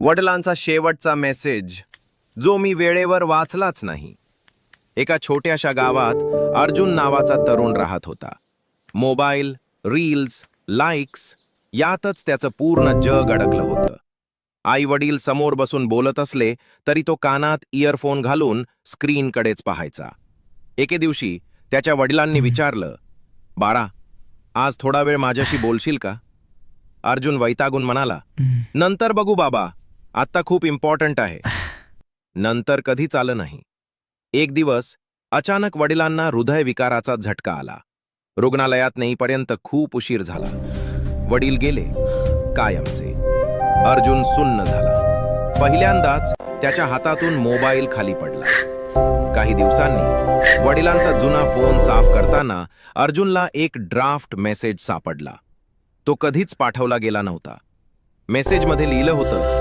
वडिलांचा शेवटचा मेसेज जो मी वेळेवर वाचलाच नाही. एका छोट्याशा गावात अर्जुन नावाचा तरुण राहत होता. मोबाईल, रील्स, लाईक्स यातच त्याचं पूर्ण जग अडकलं होतं. आई वडील समोर बसून बोलत असले तरी तो कानात इयरफोन घालून स्क्रीनकडेच पाहायचा. एके दिवशी त्याच्या वडिलांनी विचारलं, "बाळा, आज थोडा वेळ माझ्याशी बोलशील का?" अर्जुन वैतागून म्हणाला, "नंतर बघू बाबा, आत्ता खूप इम्पॉर्टंट आहे." नंतर कधीच आलं नाही. एक दिवस अचानक वडिलांना हृदयविकाराचा झटका आला. रुग्णालयात नेईपर्यंत खूप उशीर झाला. वडील गेले कायमचे. अर्जुन सुन्न झाला. पहिल्यांदाच त्याच्या हातातून मोबाईल खाली पडला. काही दिवसांनी वडिलांचा जुना फोन साफ करताना अर्जुनला एक ड्राफ्ट मेसेज सापडला. तो कधीच पाठवला गेला नव्हता. मेसेजमध्ये लिहिलं होतं,